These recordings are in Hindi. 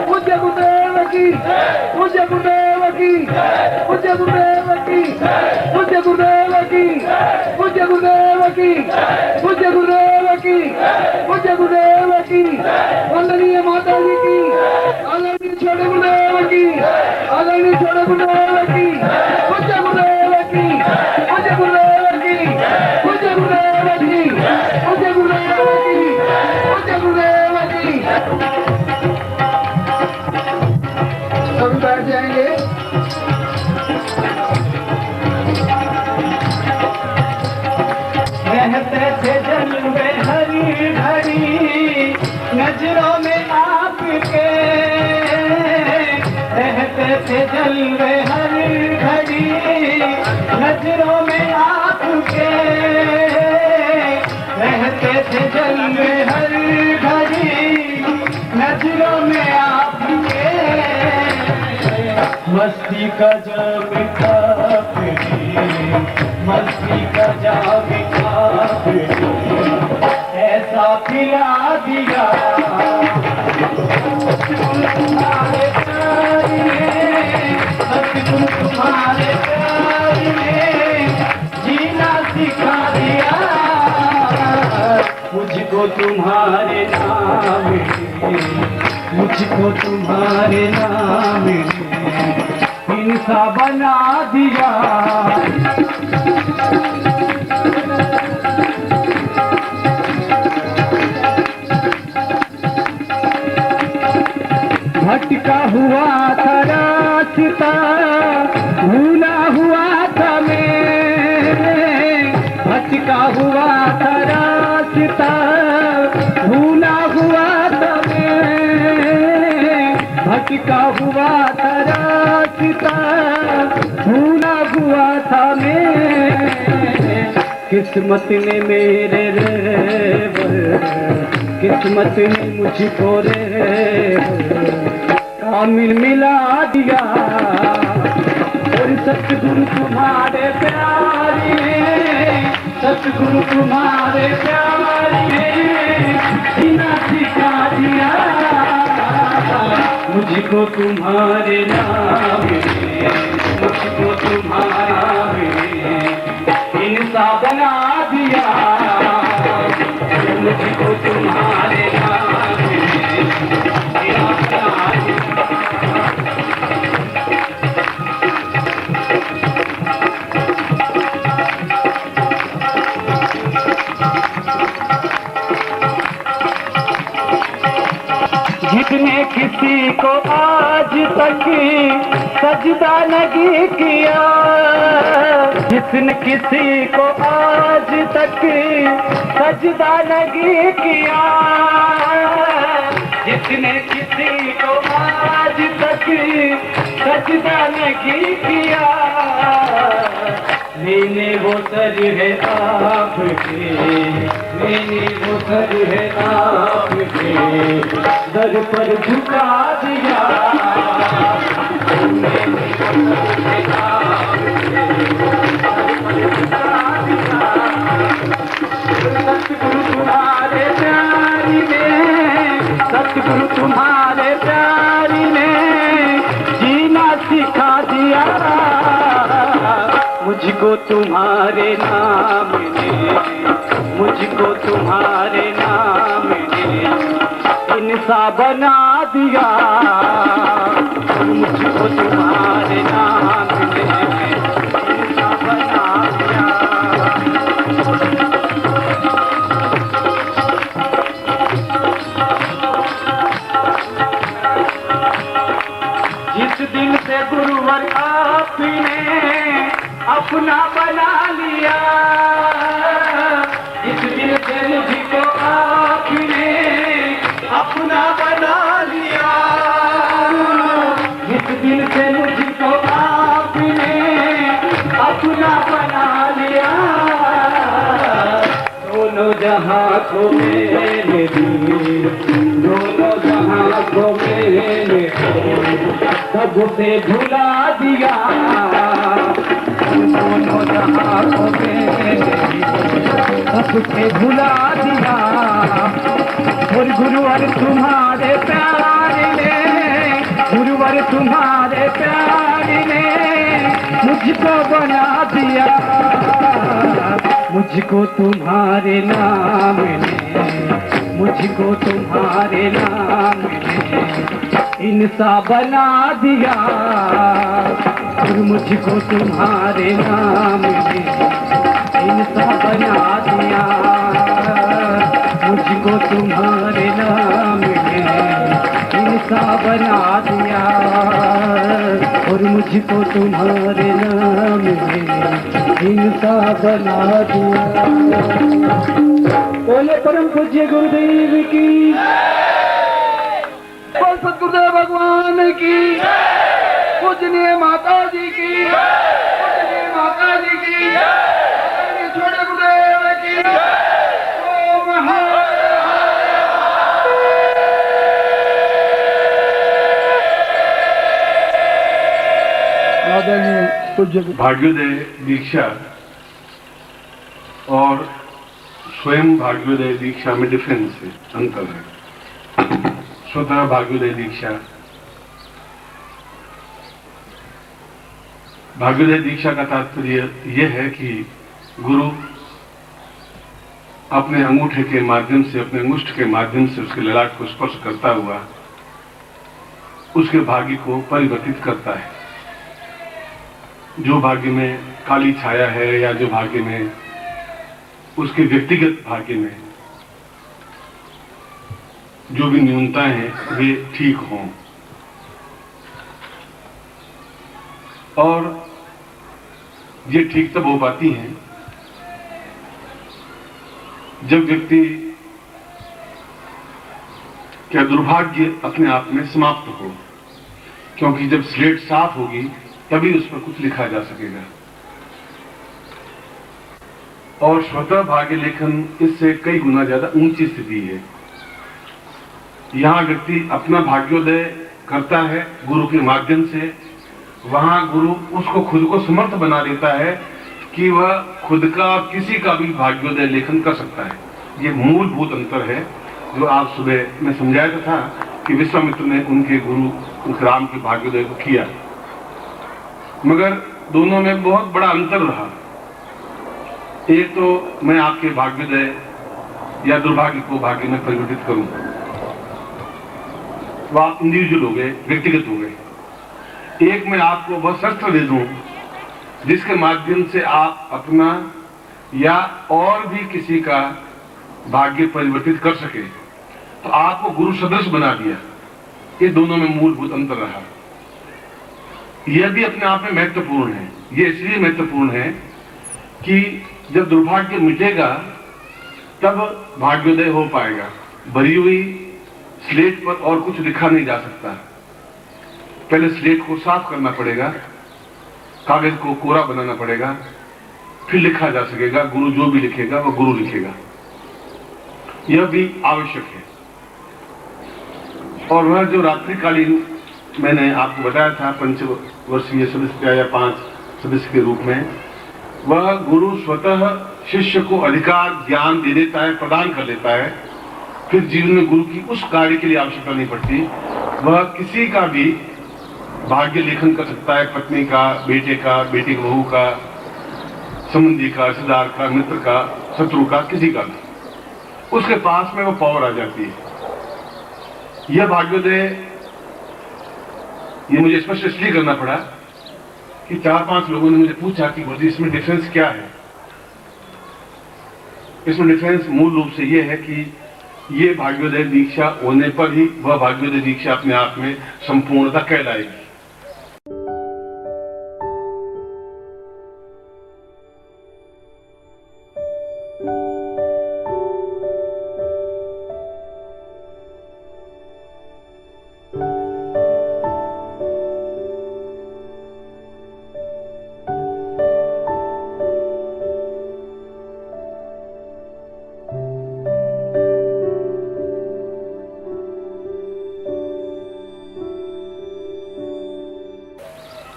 पूज्य गुरुदेव की, पूज्य गुरुदेव की, पूज्य गुरुदेव की, पूज्य गुरुदेव की, पूज्य गुरुदेव की, पूज्य गुरुदेव की, पूज्य गुरुदेव की, वंदनीय माता जी की, आदरणीय छोटे गुरुदेव की, आदरणीय छोटे गुरुदेव की, पूज्य गुरुदेव की, पूज्य गुरुदेव की, पूज्य गुरुदेव की, पूज्य गुरुदेव की, पूज्य गुरुदेव की। सब बैठ जाएंगे। रहते थे जलवे हरी भरी नजरों में आपके, रहते थे जलवे हरी भरी नजरों में आपके, रहते थे जलवे हरी भरी नजरों में आपके। मस्ती का जब काफिरी, मस्ती का जब काफिरी ऐसा खिला दिया तुम्हारे प्यार में, सतगुरु तुम्हारे प्यार में जीना सिखा दिया मुझको तुम्हारे नाम में, मुझको तुम्हारे नाम में इंसा बना दिया। भटका हुआ था रास्ता, भूला हुआ था मैं, भटका हुआ था रास्ता, भूला हुआ था मैं, भटका हुआ था रास्ता, भूला हुआ था मैं। किस्मत ने मेरे रेवर, किस्मत ने मुझको रेवर कामिल मिला दिया। और सतगुरु तुम्हारे प्यार में, सतगुरु तुम्हारे प्यार में जीना सिखा दिया मुझको तुम्हारे नाम में, मुझको तुम्हारे नाम में इंसा बना दिया मुझको तुम्हारे नाम में इंसा बना दिया। जिसने किसी को आज तक सजदा नहीं किया, जिसने किसी को आज तक सजदा नहीं किया, जिसने किसी को आज तक सजदा नहीं किया, मैंने वो सर है आपके, मैंने वो सर है आपके दर पर झुका दिया। सतगुरु तुम्हारे प्यार में, सतगुरु तुम्हारे प्यार में जीना सिखा दिया मुझको तुम्हारे नाम ने, मुझको तुम्हारे नाम ने इंसा बना दिया मुझको तुम्हारे नाम ने इंसा बना दिया। जिस दिन से गुरुवर आपने अपना बना लिया, जिस दिन से मुझको आपने अपना बना लिया, जिस दिन से मुझको आपने अपना बना लिया, दोनों जहां को मैंने दी, दोनों जहां को मैंने सबसे भुला दिया, दोनों जहां को मैंने सबसे भुला दिया। गुरुवर तुम्हारे प्यार ने, गुरुवर तुम्हारे प्यार ने मुझको बना दिया, मुझको तुम्हारे नाम ने, मुझको तुम्हारे नाम ने इंसा बना दिया, और मुझको तुम्हारे नाम ने इंसा बना दिया, मुझको तुम्हारे नाम ने इंसा बना दिया, और मुझको तुम्हारे नाम ने इंसा बना दिया। बोले परम पूज्य गुरुदेव की, बोल सतगुरुदेव भगवान की, पूजनीय माता जी की, पूजनीय माता जी की, छोटे गुरुदेव की। ओम आदरणीय पूज्य भाग्योदय दीक्षा और स्वयं भाग्योदय दीक्षा में डिफरेंस है, अंतर है। स्वतः भाग्योदय दीक्षा, भाग्योदय दीक्षा का तात्पर्य यह है कि गुरु अपने अंगूठे के माध्यम से, अपने अंगुष्ठ के माध्यम से उसके ललाट को स्पर्श करता हुआ उसके भाग्य को परिवर्तित करता है। जो भाग्य में काली छाया है या जो भाग्य में उसके व्यक्तिगत भाग्य में जो भी न्यूनताएं हैं वे ठीक हों, और ये ठीक तब हो पाती हैं जब व्यक्ति क्या दुर्भाग्य अपने आप में समाप्त हो, क्योंकि जब स्लेट साफ होगी तभी उस पर कुछ लिखा जा सकेगा। और स्वतः भाग्य लेखन इससे कई गुना ज्यादा ऊंची स्थिति है। यहां व्यक्ति अपना भाग्योदय करता है गुरु के माध्यम से, वहां गुरु उसको खुद को समर्थ बना देता है कि वह खुद का किसी का भी भाग्योदय लेखन कर सकता है। ये मूलभूत अंतर है जो आज सुबह मैं समझाया था कि विश्वामित्र ने उनके गुरु राम के भाग्योदय को किया, मगर दोनों में बहुत बड़ा अंतर रहा। एक तो मैं आपके भाग्योदय या दुर्भाग्य को भाग्य में परिवर्तित करूं, वो आप इंडिविजुअल हो गए, व्यक्तिगत हो गए। एक मैं आपको वह शस्त्र दे दूं जिसके माध्यम से आप अपना या और भी किसी का भाग्य परिवर्तित कर सके, तो आपको गुरु सदृश बना दिया। ये दोनों में मूलभूत अंतर रहा। यह भी अपने आप में महत्वपूर्ण है। यह इसलिए महत्वपूर्ण है कि जब दुर्भाग्य मिटेगा तब भाग्योदय हो पाएगा। भरी हुई स्लेट पर और कुछ लिखा नहीं जा सकता। पहले स्लेट को साफ करना पड़ेगा, कागज को कोरा बनाना पड़ेगा, फिर लिखा जा सकेगा। गुरु जो भी लिखेगा वह गुरु लिखेगा, यह भी आवश्यक है। और वह जो रात्रिकालीन मैंने आपको बताया था पंचवर्षीय सदस्य या 5 सदस्य के रूप में, वह गुरु स्वतः शिष्य को अधिकार ज्ञान दे देता है, प्रदान कर देता है। फिर जीवन में गुरु की उस कार्य के लिए आवश्यकता नहीं पड़ती। वह किसी का भी भाग्य लेखन कर सकता है, पत्नी का, बेटे का, बेटी की बहू का, संबंधी का, रिश्तेदार का, मित्र का, शत्रु का, किसी का भी। उसके पास में वो पावर आ जाती है। यह भाग्योदय ये मुझे स्पष्ट इसलिए करना पड़ा कि 4-5 लोगों ने मुझे पूछा कि गुरुजी इसमें डिफरेंस क्या है। इसमें डिफरेंस मूल रूप से यह है कि ये भाग्योदय दीक्षा होने पर ही वह भाग्योदय दीक्षा अपने आप में संपूर्णता कहलाएगी।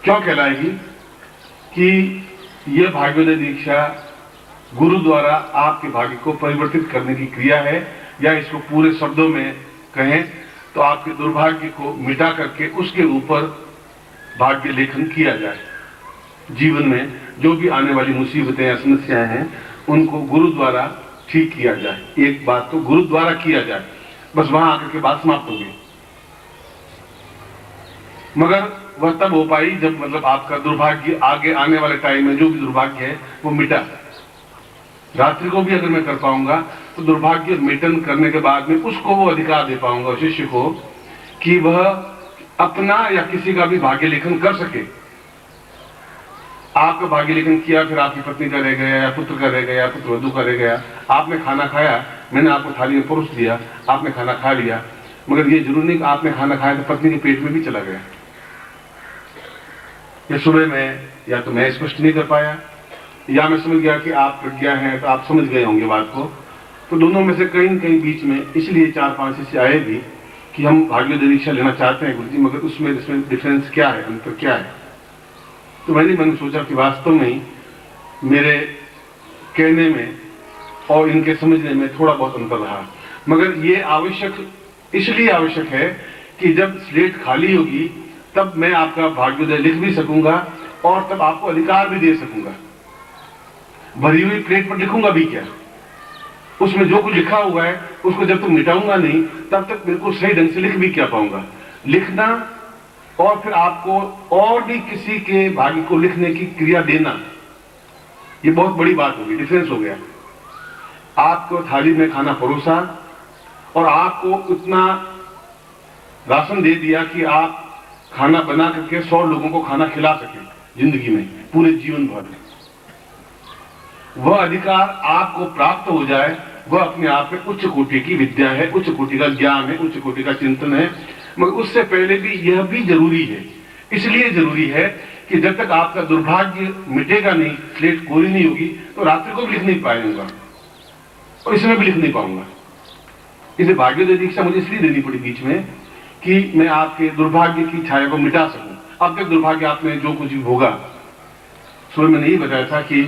क्यों कहलाएगी कि यह भाग्योदय दीक्षा गुरु द्वारा आपके भाग्य को परिवर्तित करने की क्रिया है। या इसको पूरे शब्दों में कहें तो आपके दुर्भाग्य को मिटा करके उसके ऊपर भाग्य लेखन किया जाए। जीवन में जो भी आने वाली मुसीबतें या समस्याएं हैं उनको गुरु द्वारा ठीक किया जाए। एक बात तो गुरु द्वारा किया जाए, बस वहां आकर के बात समाप्त हो गई। मगर वह तब हो पाई जब मतलब आपका दुर्भाग्य आगे आने वाले टाइम में जो भी दुर्भाग्य है वो मिटा। रात्रि को भी अगर मैं कर पाऊंगा तो दुर्भाग्य मिटन करने के बाद में उसको वो अधिकार दे पाऊंगा शिष्य को कि वह अपना या किसी का भी भाग्य लेखन कर सके। आपका भाग्य लेखन किया, फिर आपकी पत्नी का रह गया या पुत्र का रह गया या पुत्र वधू का रह गया, आपने खाना खाया, मैंने आपको थाली में परोस दिया, आपने खाना खा लिया, मगर ये जरूरी नहीं कि आपने खाना खाया तो पत्नी के पेट में भी चला गया। या सुबह में या तो मैं स्पष्ट नहीं कर पाया या मैं समझ गया कि आप प्रज्ञा हैं तो आप समझ गए होंगे बात को, तो दोनों में से कहीं कहीं बीच में इसलिए 4-5 शिष्य आए भी कि हम भाग्योदय दीक्षा लेना चाहते हैं गुरुजी, मगर उसमें इसमें डिफरेंस क्या है, अंतर क्या है। तो मैंने सोचा कि वास्तव में मेरे कहने में और इनके समझने में थोड़ा बहुत अंतर रहा, मगर ये आवश्यक इसलिए आवश्यक है कि जब स्लेट खाली होगी तब मैं आपका भाग्योदय लिख भी सकूंगा और तब आपको अधिकार भी दे सकूंगा। भरी हुई प्लेट पर लिखूंगा भी क्या, उसमें जो कुछ लिखा हुआ है उसको जब तक मिटाऊंगा नहीं तब तक बिल्कुल सही ढंग से लिख भी क्या पाऊंगा। लिखना और फिर आपको और भी किसी के भाग्य को लिखने की क्रिया देना, ये बहुत बड़ी बात होगी, डिफरेंस हो गया। आपको थाली में खाना परोसा और आपको उतना राशन दे दिया कि आप खाना बना करके 100 लोगों को खाना खिला सके जिंदगी में, पूरे जीवन भर। वह अधिकार आपको प्राप्त हो जाए, वह अपने आप में उच्च कोटि की विद्या है, उच्च कोटि का ज्ञान है, उच्च कोटि का चिंतन है। मगर उससे पहले भी यह भी जरूरी है, इसलिए जरूरी है कि जब तक आपका दुर्भाग्य मिटेगा नहीं, स्लेट कोरी नहीं होगी, तो रात्रि को भी लिख नहीं पाऊंगा और इसमें भी लिख नहीं पाऊंगा। इसे भाग्योदय दीक्षा मुझे इसलिए देनी पड़ी बीच में कि मैं आपके दुर्भाग्य की छाया को मिटा सकूं। अब तक दुर्भाग्य आपने जो कुछ भी भोगा, सुबह मैंने यही बताया था कि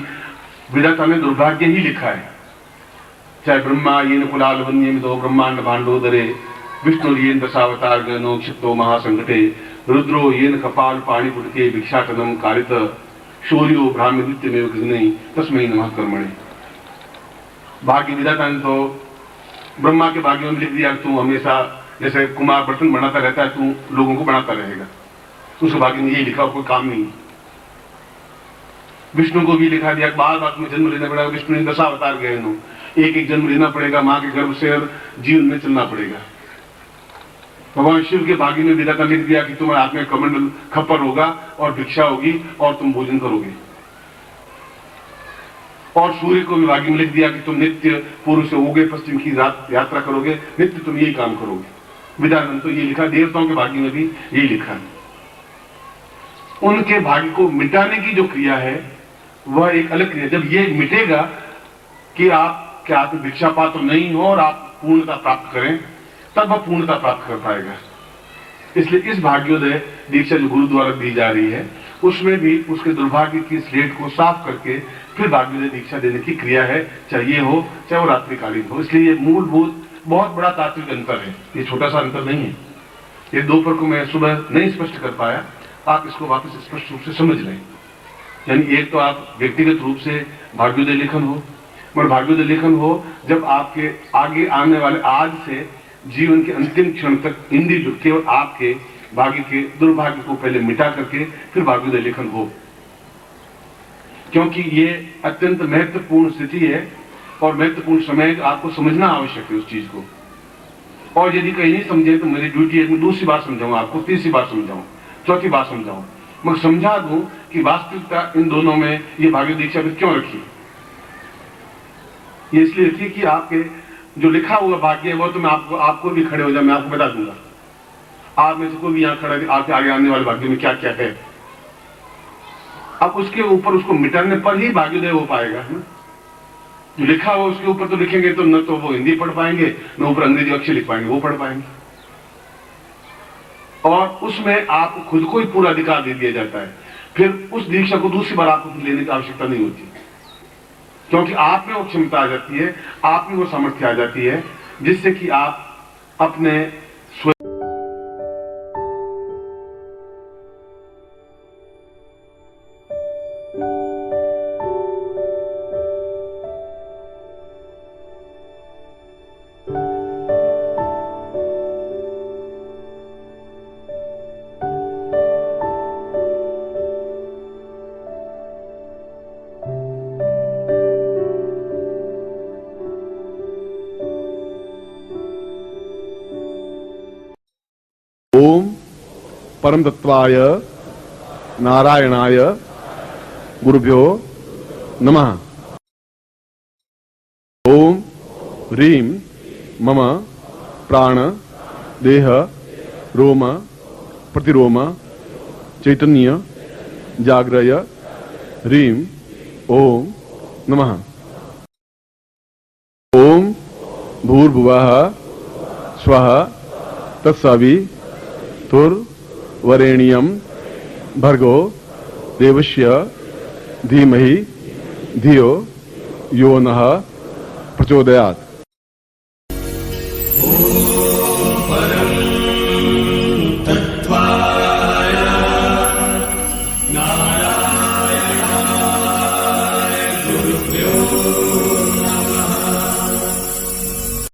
विधाता ने दुर्भाग्य ही लिखा है। चाहे ब्रह्मा येन कुलाल वन्यमितो ब्रह्मांड भांडोदरे, विष्णु येन दशावतार गनो क्षिप्तो महासंकटे, रुद्रो येन कपाल पाणी पुटके भिक्षाटनम कारित, शौर्यो ब्राह्मी नित्यमेव गगने तस्मै नमः कर्मणे। भाग्य विधाता ने तो ब्रह्मा के भाग्यों में लिख दिया, तू हमेशा जैसे कुमार बर्तन बनाता रहता है, तू लोगों को बनाता रहेगा। उसके भाग्य में यही लिखा, कोई काम नहीं। विष्णु को भी लिखा दिया, बार बार तुम्हें जन्म लेना पड़ेगा, विष्णु ने 10 अवतार गए नो, एक एक जन्म लेना पड़ेगा, मां के गर्भ से जीवन में चलना पड़ेगा। भगवान शिव के भाग्य में विधाता लिख दिया कि तुम्हारे हाथ में कमंडल खप्पर होगा और भिक्षा होगी और तुम भोजन करोगे। और सूर्य को भी भाग्य में लिख दिया कि तुम नित्य पूर्व से उगे पश्चिम की यात्रा करोगे, नित्य तुम यही काम करोगे। विधान तो ये लिखा, देवताओं के भाग्य में भी यही लिखा है। उनके भाग्य को मिटाने की जो क्रिया है वह एक अलग क्रिया। जब ये मिटेगा कि आप क्या आप भिक्षा पात्र नहीं हो और आप पूर्णता प्राप्त करें, तब वह पूर्णता प्राप्त कर पाएगा। इसलिए इस भाग्योदय दीक्षा जो गुरु द्वारा दी जा रही है उसमें भी उसके दुर्भाग्य की स्लेट को साफ करके फिर भाग्योदय दीक्षा देने की क्रिया है, चाहे ये हो चाहे वो रात्रिकालीन हो। इसलिए ये मूलभूत बहुत बड़ा तात्विक अंतर है, ये छोटा सा अंतर नहीं है। ये दोपहर को मैं सुबह नहीं स्पष्ट कर पाया, आप इसको वापस स्पष्ट रूप से समझ लें। यानी एक तो आप व्यक्तिगत रूप से भाग्योदय लेखन हो, मगर भाग्योदय लेखन हो जब आपके आगे आने वाले आज से जीवन के अंतिम क्षण तक इंद्रिय जो केवल आपके भाग्य के दुर्भाग्य को पहले मिटा करके फिर भाग्योदय लेखन हो, क्योंकि ये अत्यंत महत्वपूर्ण स्थिति है और महत्वपूर्ण समय आपको समझना आवश्यक है उस चीज को। और यदि कहीं नहीं समझे तो मेरी ड्यूटी है, मैं दूसरी बार समझाऊं आपको, तीसरी बार समझाऊं, चौथी बार समझाऊं, मगर समझा दूं कि वास्तविकता इन दोनों में ये भाग्योदय दीक्षा फिर क्यों रखी। ये इसलिए रखी कि आपके जो लिखा हुआ भाग्य है वो तो मैं आपको भी खड़े हो जाए, मैं आपको बता दूंगा। आप में से कोई भी यहाँ खड़ा है, आपके आगे आने वाले भाग्य में क्या क्या है, अब उसके ऊपर उसको मिटाने पर ही भाग्योदय हो पाएगा। जो लिखा हुआ उसके ऊपर तो लिखेंगे तो न तो वो हिंदी पढ़ पाएंगे, न ऊपर अंग्रेजी अक्षर लिख पाएंगे, वो पढ़ पाएंगे। और उसमें आपको खुद को ही पूरा अधिकार दे दिया जाता है। फिर उस दीक्षा को दूसरी बार आपको लेने की आवश्यकता नहीं होती, क्योंकि आप में वो क्षमता आ जाती है, आप में वो सामर्थ्य आ जाती है जिससे कि आप अपने ओम परम तत्वाय नारायणाय गुरुभ्यो नमः। ओम ह्रीं मम प्राण देह रोम प्रतिरोम चैतन्य जाग्रय ह्रीं ओम नमः। ओम भूर्भुवः स्वः तत्सवितुर्वरेण्यं भर्गो देवस्य धीमहि धियो यो नः प्रचोदयात्।